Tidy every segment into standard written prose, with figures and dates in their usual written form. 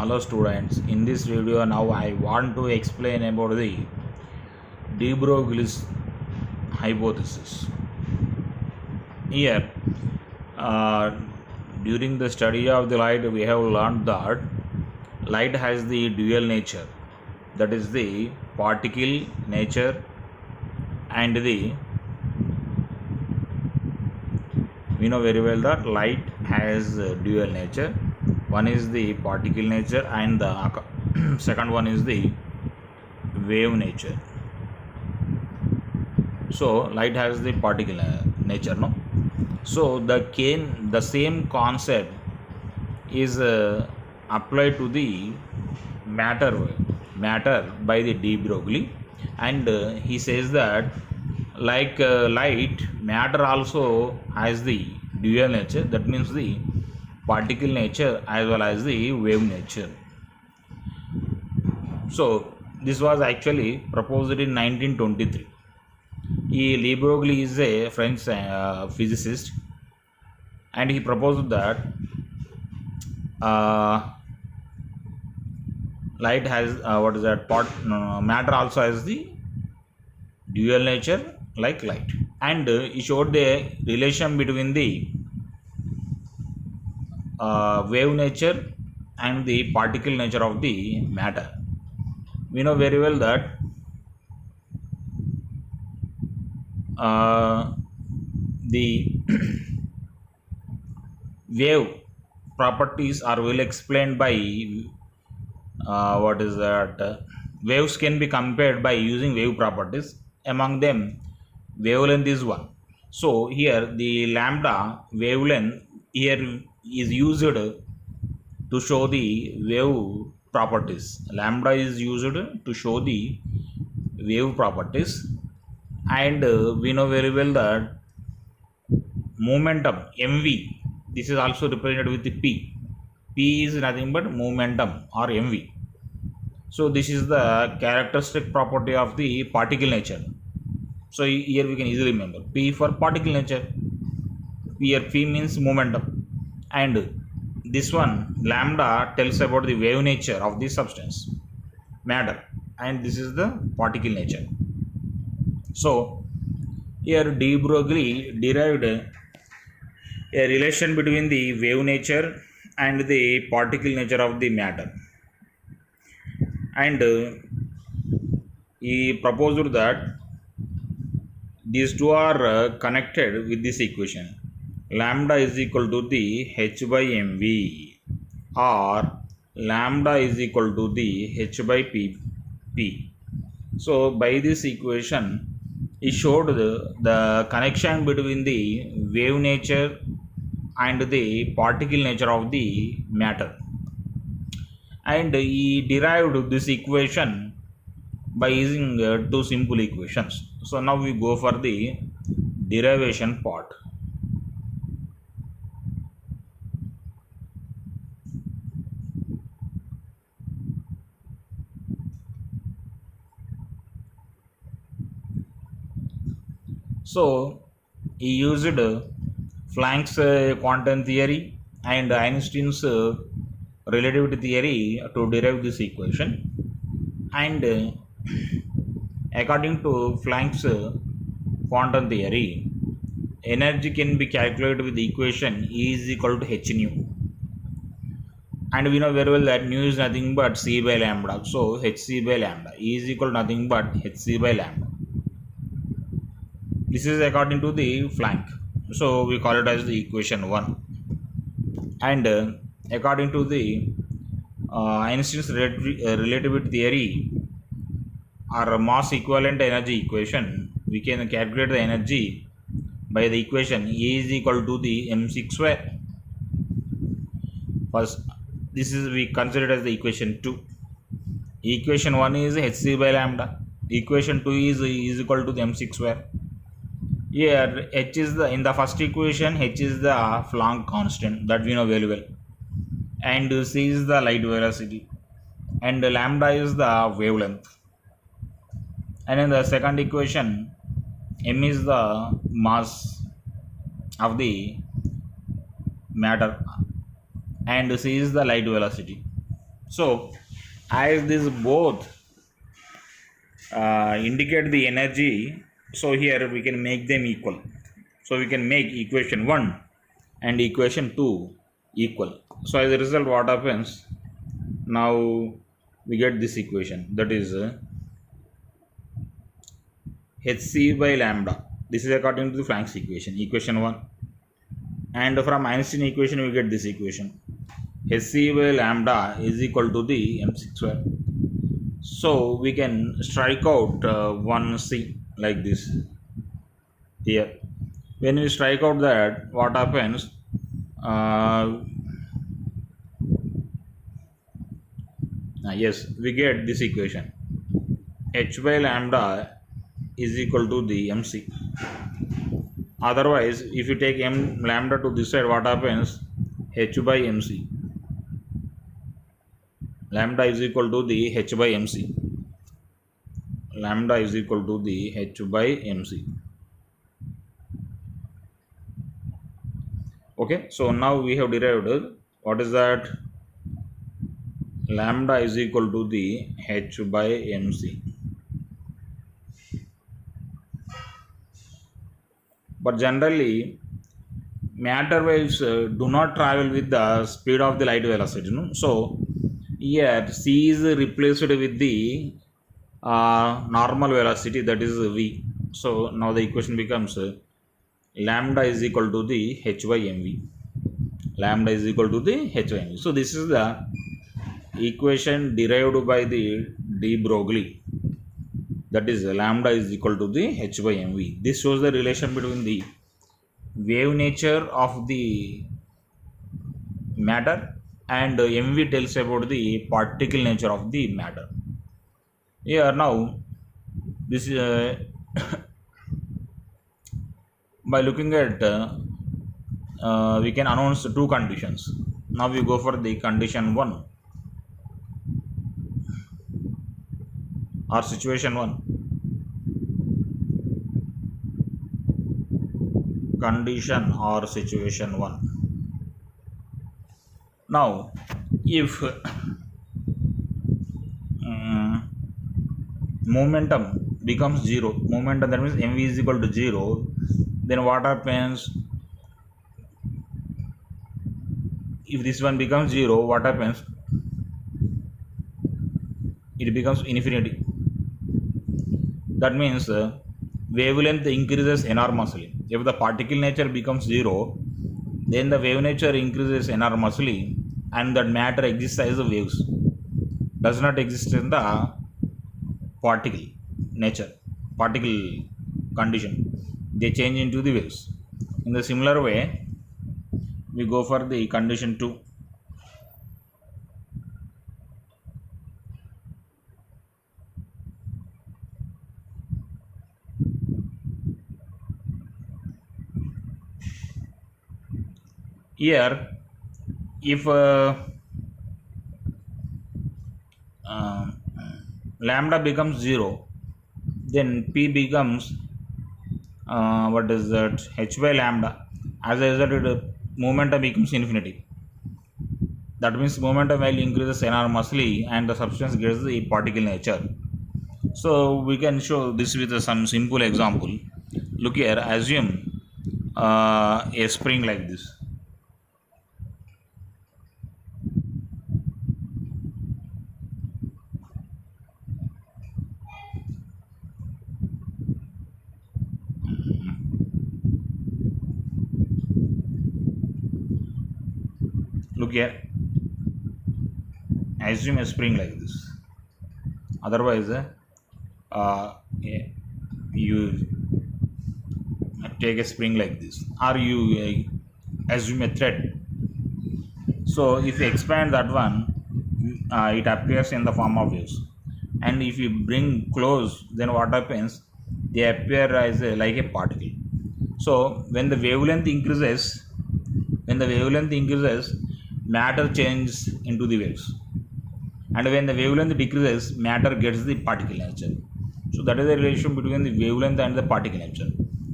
Hello students, in this video now I want to explain about the de Broglie's hypothesis. Here, uh, during the study of the light, we have learned that light has the dual nature, that is the particle nature and the we know very well that light has dual nature. One is the particle nature and the second one is the wave nature. So light has the particle nature, no? So the same concept is applied to the matter by the de Broglie, and he says that like light, matter also has the dual nature, that means the particle nature as well as the wave nature. So this was actually proposed in 1923. Le Broglie is a French physicist, and he proposed that light has matter also has the dual nature like light, and he showed the relation between the wave nature and the particle nature of the matter. We know very well that the wave properties are well explained by waves can be compared by using wave properties. Among them, wavelength is one. So here the lambda wavelength here is used to show the wave properties. Lambda is used to show the wave properties, and we know very well that momentum mv, this is also represented with the p. P is nothing but momentum or mv. So this is the characteristic property of the particle nature. So here we can easily remember P for particle nature. Here P means momentum, and this one lambda tells about the wave nature of the substance matter, and this is the particle nature. So here de Broglie derived a relation between the wave nature and the particle nature of the matter, and he proposed that these two are connected with this equation. Lambda is equal to the h by mv, or lambda is equal to the h by p. So by this equation, he showed the connection between the wave nature and the particle nature of the matter, and he derived this equation by using two simple equations. So now we go for the derivation part. So he used Planck's quantum theory and Einstein's relativity theory to derive this equation, and according to Planck's quantum theory, energy can be calculated with the equation E is equal to h nu, and we know very well that nu is nothing but c by lambda. So hc by lambda, E is equal to nothing but hc by lambda. This is according to the Planck, so we call it as the equation 1. And according to the Einstein's relativity theory or mass equivalent energy equation, we can calculate the energy by the equation E is equal to the mc square. First, this is we consider as the equation 2. Equation 1 is hc by lambda. Equation 2 is equal to the mc square. Here h is the, in the first equation, h is the Planck constant that we know very well, and c is the light velocity, and lambda is the wavelength. And in the second equation, m is the mass of the matter, and c is the light velocity. So as this both indicate the energy, so here we can make them equal. So we can make equation 1 and equation 2 equal. So as a result, what happens, now we get this equation, that is hc by lambda. This is according to the Planck's equation, equation 1, and from Einstein equation we get this equation, hc by lambda is equal to the mc square. So we can strike out 1c like this here. When we strike out that, what happens, yes, we get this equation, h by lambda is equal to the mc. Otherwise, if you take m lambda to this side, what happens, h by mc, lambda is equal to the h by mc, lambda is equal to the h by mc. Okay, so now we have derived what is that, lambda is equal to the h by mc. But generally matter waves do not travel with the speed of the light velocity, no? So here c is replaced with the normal velocity, that is v. So now the equation becomes lambda is equal to the h by mv, lambda is equal to the h by mv. So this is the equation derived by the de Broglie, that is lambda is equal to the h by mv. This shows the relation between the wave nature of the matter and mv tells about the particle nature of the matter. Here now this by looking at we can announce two conditions. Now we go for the condition 1 or situation 1. Condition or situation 1. Now if momentum becomes 0, momentum, that means mv is equal to 0, then what happens, if this one becomes 0, what happens, it becomes infinity. That means wavelength increases enormously. If the particle nature becomes 0, then the wave nature increases enormously, and that matter exists as the waves, does not exist in the particle nature, particle condition. They change into the waves. In the similar way, we go for the condition 2. Here if lambda becomes 0, then p becomes what is that, h by lambda. As a result, momentum becomes infinity. That means momentum value increases enormously and the substance gets the particle nature. So we can show this with some simple example. Look here, assume a spring like this. Look here, assume a spring like this. Otherwise you take a spring like this, or you assume a thread. So if you expand that one, it appears in the form of waves, and if you bring close, then what happens, they appear as like a particle. So when the wavelength increases, matter changes into the waves, and when the wavelength decreases, matter gets the particle nature. So that is the relation between the wavelength and the particle nature.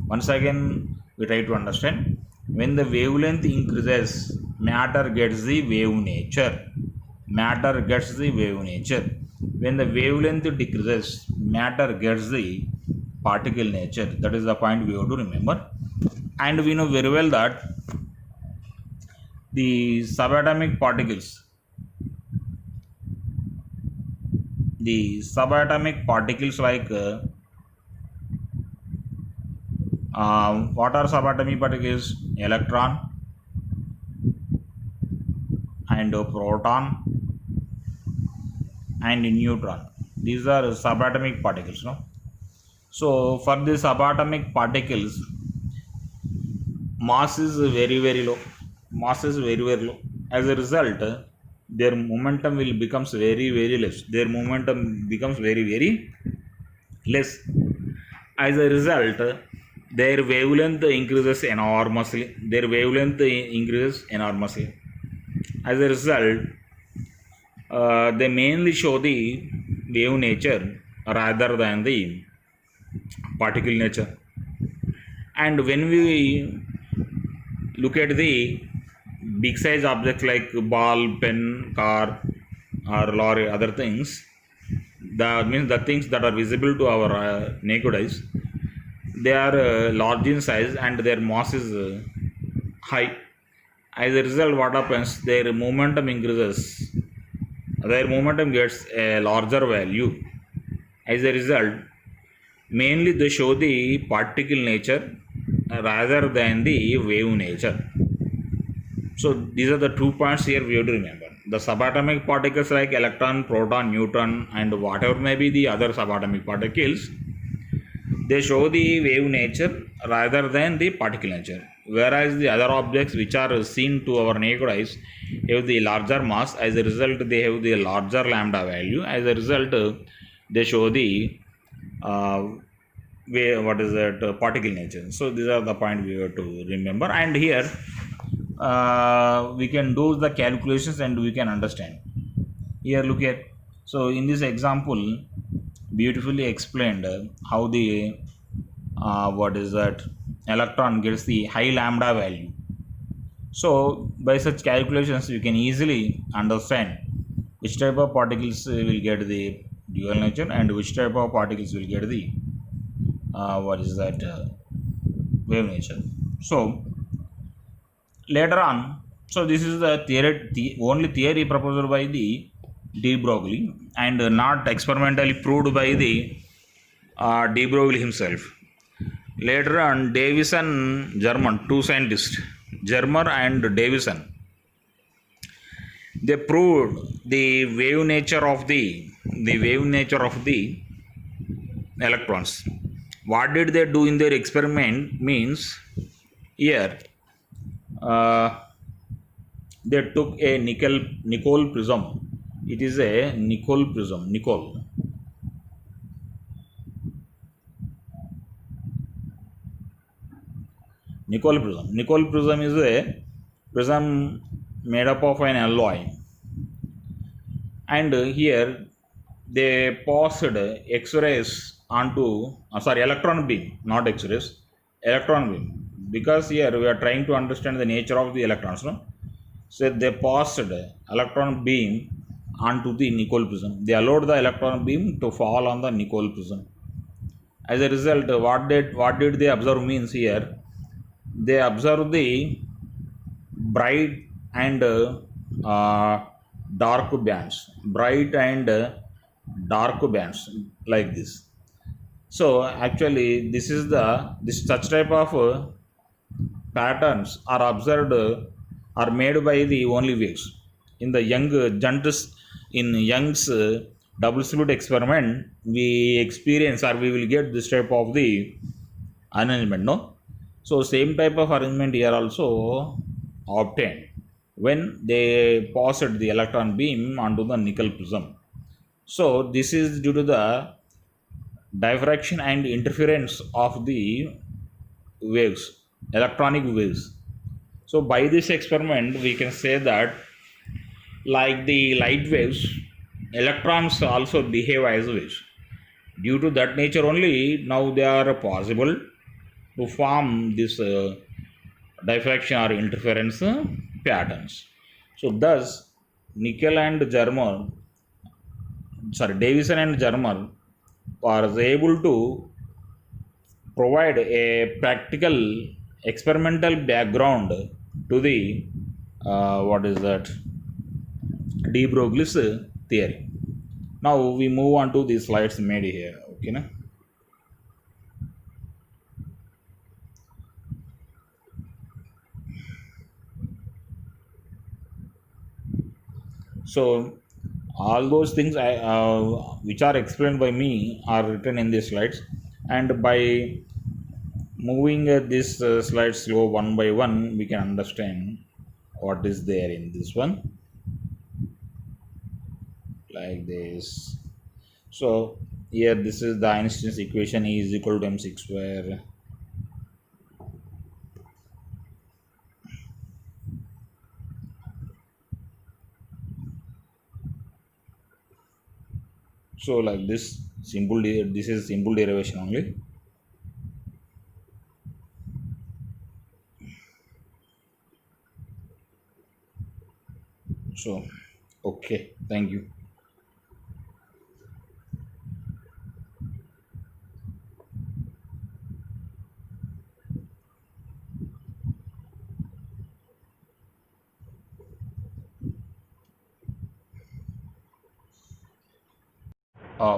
Once again we try to understand. When the wavelength increases, matter gets the wave nature. matter gets the wave nature. When the wavelength decreases, matter gets the particle nature. That is the point we have to remember. And we know very well that the subatomic particles, like what are subatomic particles? Electron and proton and neutron. These are subatomic particles, no? So for the subatomic particles, mass is very low. Mass is very low. As a result, their momentum will becomes very less. Their momentum becomes very less. As a result, their wavelength increases enormously. As a result, they mainly show the wave nature rather than the particle nature. And when we look at the big size objects like ball, pen, car, or lorry, other things, that means the things that are visible to our naked eyes, they are large in size and their mass is high. As a result, what happens? Their momentum increases. Their momentum gets a larger value. As a result, mainly they show the particle nature rather than the wave nature. So these are the 2 points here we have to remember. The subatomic particles like electron, proton, neutron, and whatever may be the other subatomic particles, they show the wave nature rather than the particle nature. Whereas the other objects which are seen to our naked eyes have the larger mass. As a result, they have the larger lambda value. As a result, they show the particle nature. So these are the point we have to remember. And here we can do the calculations and we can understand. Here look at, so in this example beautifully explained how the electron gets the high lambda value. So by such calculations you can easily understand which type of particles will get the dual nature and which type of particles will get the wave nature. So later on, so this is the only theory proposed by the de Broglie and not experimentally proved by the de Broglie himself. Later on, Davison, German, 2 scientists, Germer and Davison, they proved the wave nature of the electrons. What did they do in their experiment? Means here they took a nickel prism. It is a nickel prism. Nickel prism is a prism made up of an alloy, and here they passed X-rays onto electron beam, not X-rays, electron beam, because here we are trying to understand the nature of the electrons, no? So they passed electron beam onto the nickel prism. They allowed the electron beam to fall on the nickel prism. As a result, what did they observe? Means here they observe the bright and dark bands, like this. So actually this such type of patterns are observed are made by the only waves. In the Young's double slit experiment, we experience or we will get this type of the arrangement, no? So same type of arrangement here also obtained when they passed the electron beam onto the nickel prism. So this is due to the diffraction and interference of the waves, electronic waves. So by this experiment we can say that like the light waves, electrons also behave as waves. Due to that nature only, now they are possible to form this diffraction or interference patterns. So thus Nickel and Germer, Davison and Germer was able to provide a practical experimental background to the what is that de Broglie's theory. Now we move on to the slides made here. Okay, na? So all those things which are explained by me are written in the slides, and by moving this slide slow one by one, we can understand what is there in this one, like this. So here this is the Einstein's equation, E is equal to mc square. So like this simple, this is simple derivation only. So okay, thank you.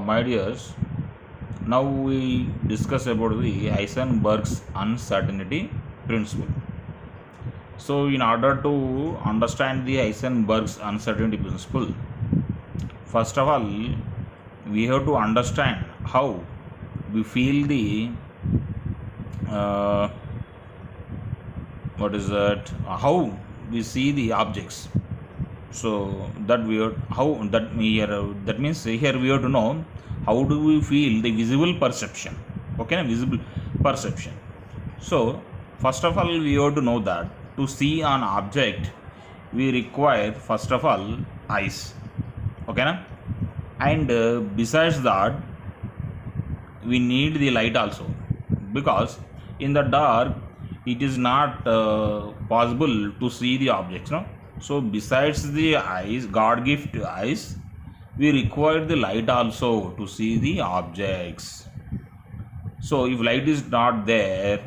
My dears, now we discuss about the Heisenberg's uncertainty principle. So in order to understand the Heisenberg's uncertainty principle, first of all, we have to understand how we feel the what is that? How we see the objects. So that we have how that here that means here we have to know how do we feel the visible perception. Okay, visible perception. So first of all, we have to know that to see an object, we require first of all eyes. Okay, na? And besides that, we need the light also, because in the dark it is not possible to see the objects, no. So besides the eyes, God gift eyes, we require the light also to see the objects. So if light is not there,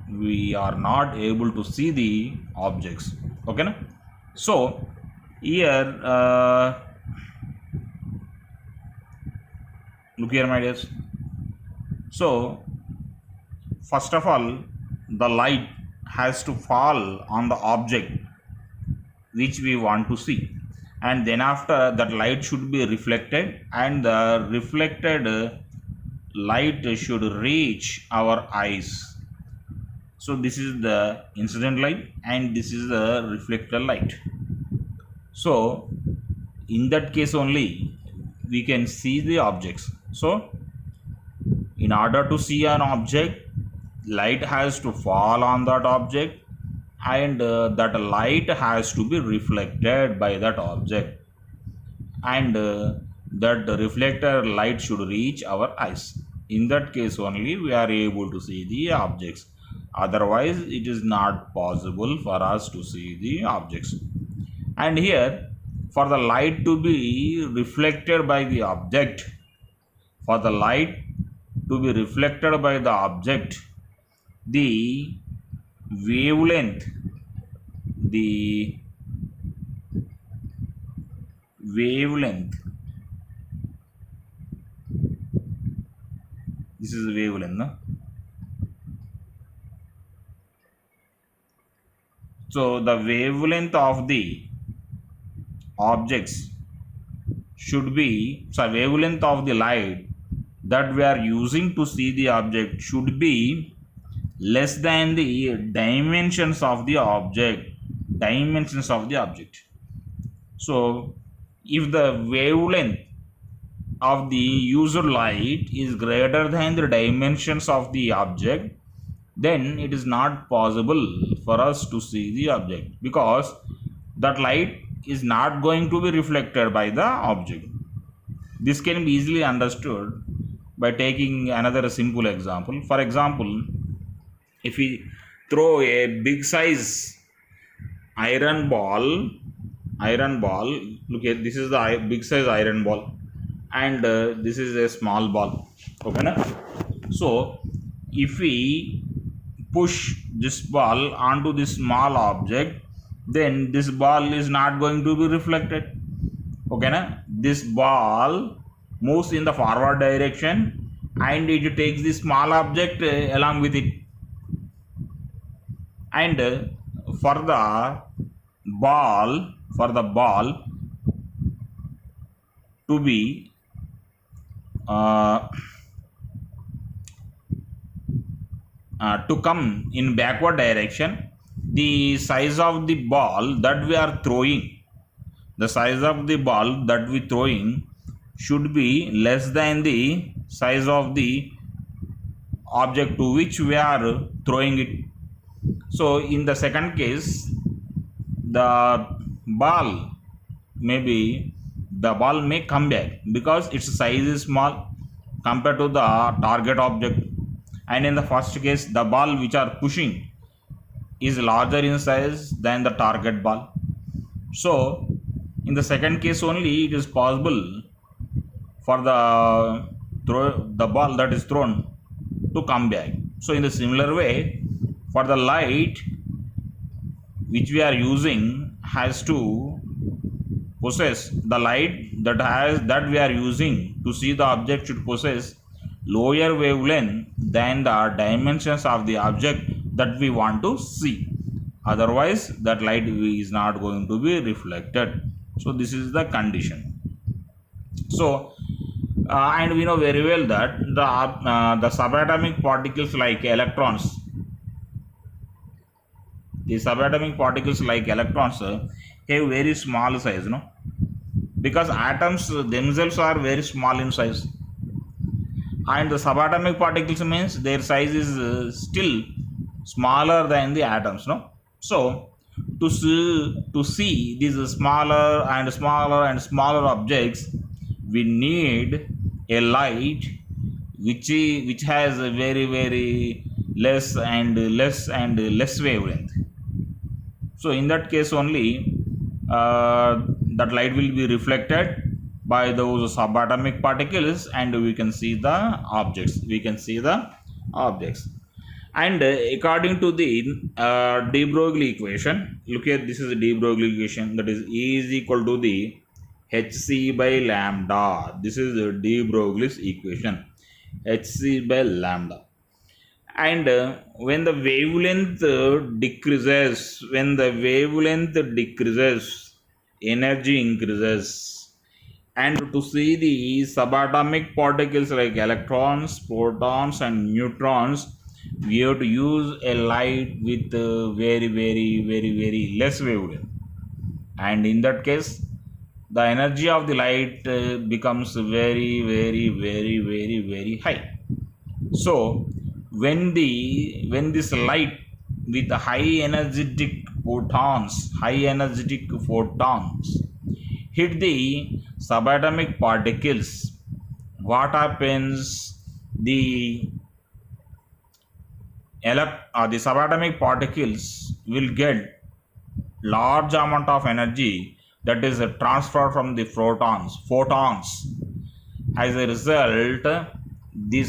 we are not able to see the objects. Okay, na? So here look here, my dears. So first of all, the light has to fall on the object which we want to see, and then after that light should be reflected, and the reflected light should reach our eyes. So this is the incident light and this is the reflected light. So in that case only we can see the objects. So in order to see an object, light has to fall on that object, and that light has to be reflected by that object, and that reflector light should reach our eyes. In that case only we are able to see the objects, otherwise it is not possible for us to see the objects. And here, for the light to be reflected by the object, for the light to be reflected by the object, the wavelength, the wavelength, this is the wavelength, no? So the wavelength of the objects should be, so wavelength of the light that we are using to see the object should be less than the dimensions of the object. So if the wavelength of the user light is greater than the dimensions of the object, then it is not possible for us to see the object, because that light is not going to be reflected by the object. This can be easily understood by taking another simple example. For example, if we throw a big size iron ball iron ball. Look at this is the big size iron ball, and this is a small ball. Okay, na? So if we push this ball onto this small object, then this ball is not going to be reflected. Okay, na? This ball moves in the forward direction and it takes the small object along with it. And for the ball to be to come in backward direction, the size of the ball that we are throwing, the size of the ball that we throwing should be less than the size of the object to which we are throwing it. So in the second case, the ball may come back because its size is small compared to the target object, and in the first case the ball which are pushing is larger in size than the target ball. So in the second case only it is possible for the ball that is thrown to come back. So in the similar way, for the light which we are using has to possess, the light that we are using to see the object should possess lower wavelength than the dimensions of the object that we want to see. Otherwise that light is not going to be reflected. So this is the condition. So and we know very well that the subatomic particles like electrons, have very small size, no? Because atoms themselves are very small in size, and the subatomic particles means their size is still smaller than the atoms, no? So to see these smaller and smaller and smaller objects, we need a light which has a very very less and less wavelength. So in that case only that light will be reflected by those subatomic particles, and we can see the objects. And according to the de Broglie equation, look at this is a de Broglie equation, that is E is equal to the hc by lambda. This is the de Broglie's equation, hc by lambda. And when the wavelength decreases, energy increases. And to see the subatomic particles like electrons, protons and neutrons, we have to use a light with very very very very less wavelength, and in that case the energy of the light becomes very very very very very high. So when this light with high energetic photons hit the subatomic particles, what happens? The subatomic particles will get large amount of energy that is transferred from the photons. As a result, the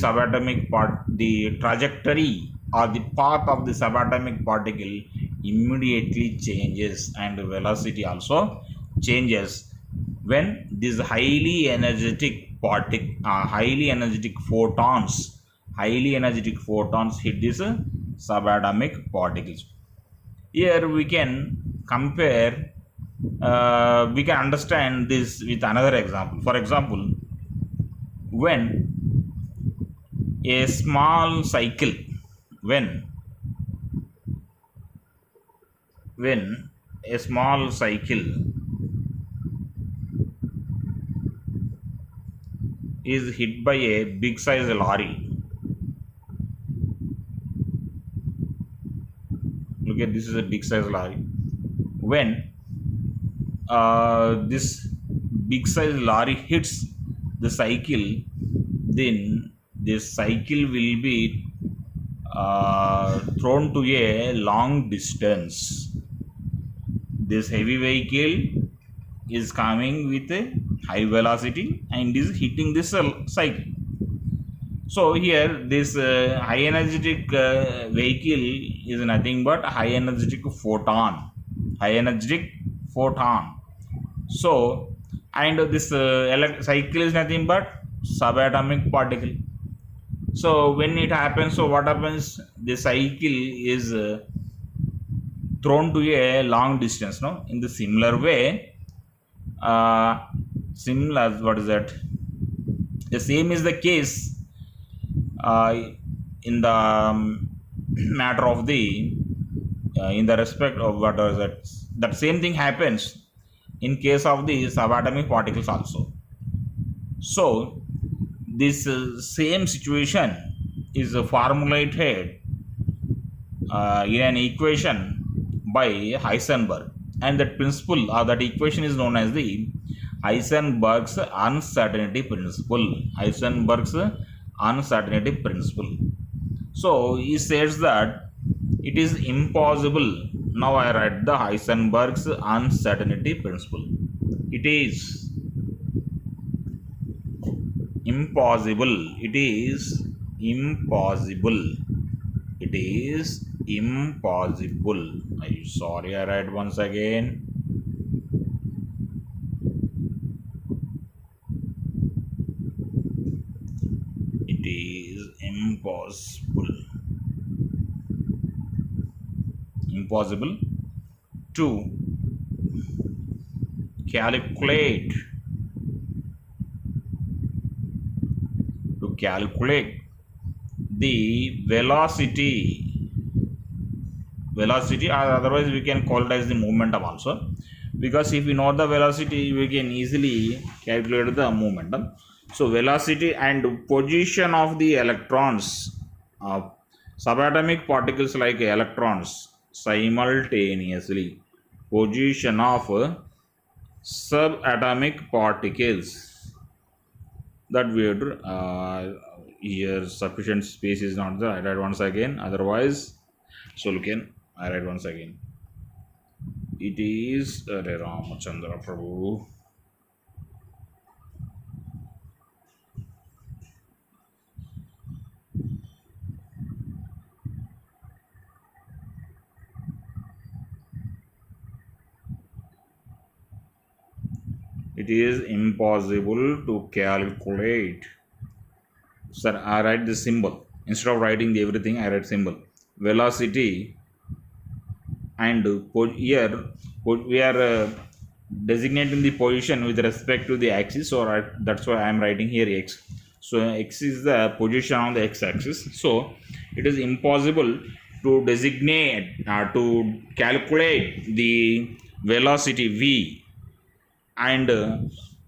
trajectory or the path of the subatomic particle immediately changes, and velocity also changes when these highly energetic photons hit these subatomic particles. Here we can compare, we can understand this with another example. For example, when a small cycle is hit by a big size lorry. Look at this is a big size lorry. When this big size lorry hits the cycle, then this cycle will be thrown to a long distance. This heavy vehicle is coming with a high velocity and is hitting this cycle. So here this high energetic vehicle is nothing but high energetic photon. High energetic photon. So and this cycle is nothing but subatomic particle. So when it happens, so what happens? The cycle is thrown to a long distance. No, in the similar way, similar. What is that? The same is the case in the matter of the in the respect of what is that? That same thing happens in case of the subatomic particles also. So this same situation is formulated in an equation by Heisenberg, and that principle or that equation is known as the Heisenberg's uncertainty principle. Heisenberg's uncertainty principle. So he says that it is impossible. Now I write the Heisenberg's uncertainty principle. It is impossible. It is impossible. It is impossible. I'm sorry, I write once again. It is impossible. Impossible to calculate the velocity, or otherwise we can call it as the momentum also, because if we know the velocity we can easily calculate the momentum. So velocity and position of the electrons of subatomic particles like electrons simultaneously, position of subatomic particles, that we have to here sufficient space is not there. I write once again, otherwise, so look in, I write once again. It is Ramachandra Prabhu. It is impossible to calculate. Sir, I write the symbol. Instead of writing everything, I write symbol. Velocity, and here we are designating the position with respect to the axis, so that's why I am writing here x. So x is the position on the x-axis. So it is impossible to designate to calculate the velocity v and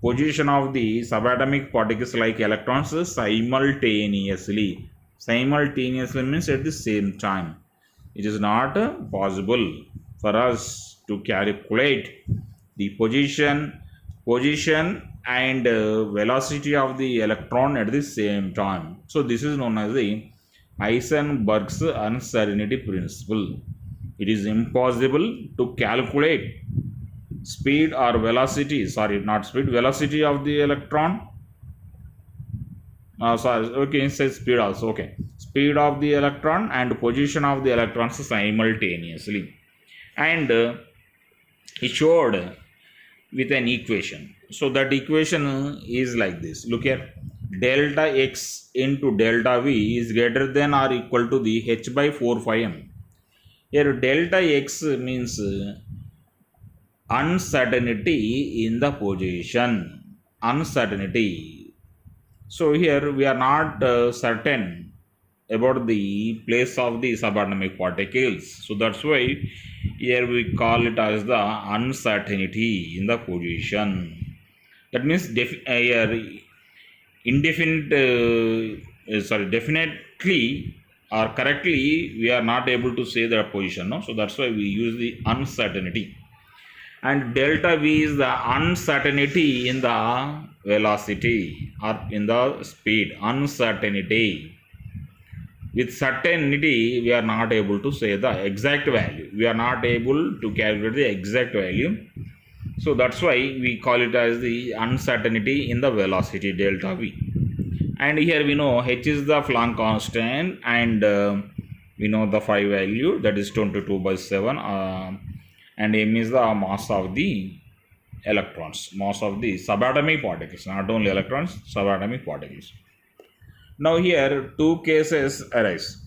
position of the subatomic particles like electrons simultaneously. Simultaneously means at the same time. It is not possible for us to calculate the position and velocity of the electron at the same time. So this is known as the Heisenberg's uncertainty principle. It is impossible to calculate speed or velocity, sorry, not speed, velocity of the electron. Sorry, okay, it says speed also, okay. Speed of the electron and position of the electrons simultaneously. And he showed with an equation. So that equation is like this. Look here. Delta x into delta v is greater than or equal to the h by 4 phi m. Here delta x means uncertainty in the position. Uncertainty. So here we are not certain about the place of the subatomic particles. So that's why here we call it as the uncertainty in the position. That means definitely or correctly we are not able to say the position. No? So that's why we use the uncertainty. And delta v is the uncertainty in the velocity or in the speed. Uncertainty. With certainty, we are not able to say the exact value. We are not able to calculate the exact value. So that's why we call it as the uncertainty in the velocity delta v. And here we know h is the Planck constant, and we know the phi value, that is 22/7, and m is the mass of the electrons, mass of the subatomic particles, not only electrons, subatomic particles. Now here two cases arise.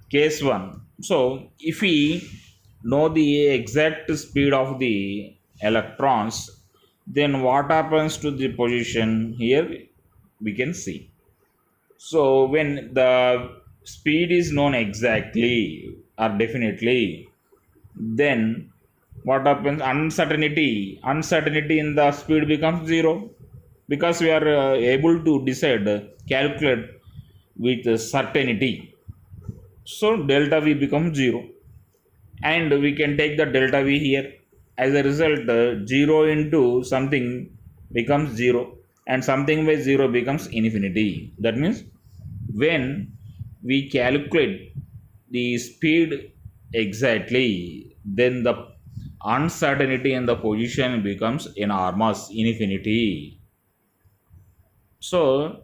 Case 1. So if we know the exact speed of the electrons, then what happens to the position here we can see. So when the speed is known exactly or definitely, then what happens? Uncertainty in the speed becomes zero, because we are able to decide, calculate with certainty. So delta v becomes 0, and we can take the delta v here. As a result, 0 into something becomes 0, and something by 0 becomes infinity. That means when we calculate the speed exactly, then the uncertainty in the position becomes enormous, infinity. So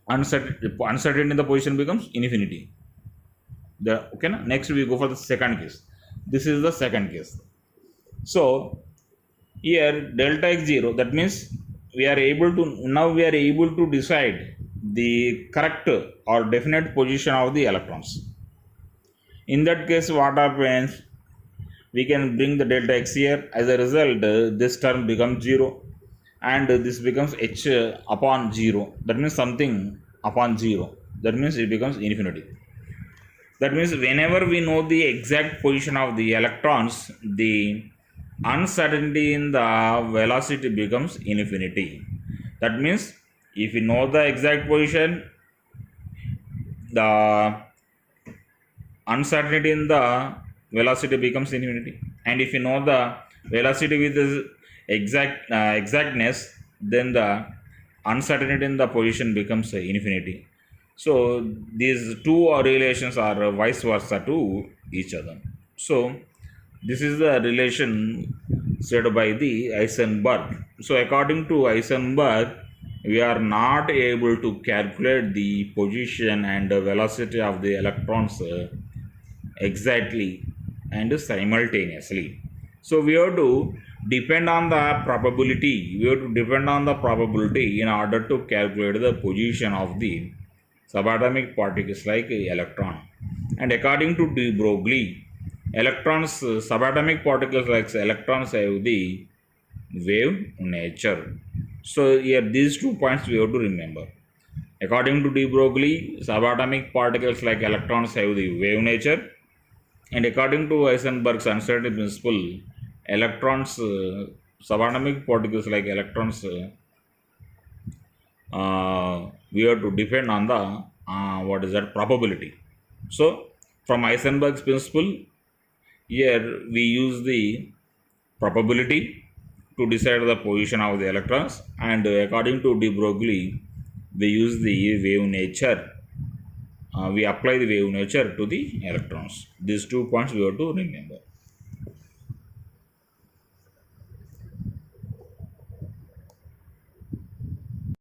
uncertainty in the position becomes infinity. Okay, next we go for the second case. This is the second case. So here delta x 0, that means we are able to decide the correct or definite position of the electrons. In that case, what happens? We can bring the delta x here. As a result, this term becomes 0, and this becomes h upon 0. That means something upon 0. That means it becomes infinity. That means whenever we know the exact position of the electrons, the uncertainty in the velocity becomes infinity. That means if we know the exact position, the uncertainty in the velocity becomes infinity. And if you know the velocity with this exactness, then the uncertainty in the position becomes infinity. So these two relations are vice versa to each other. So this is the relation said by the Heisenberg. So according to Heisenberg, we are not able to calculate the position and the velocity of the electrons exactly and simultaneously. So we have to depend on the probability. In order to calculate the position of the subatomic particles like electron. And according to de Broglie, subatomic particles like electrons have the wave nature. So here these 2 points we have to remember. According to de Broglie, subatomic particles like electrons have the wave nature, and according to Heisenberg's uncertainty principle, subatomic particles like electrons, we have to depend on the probability. So from Heisenberg's principle, here we use the probability to decide the position of the electrons, and according to de Broglie, we use the wave nature. We apply the wave nature to the electrons. These 2 points we have to remember.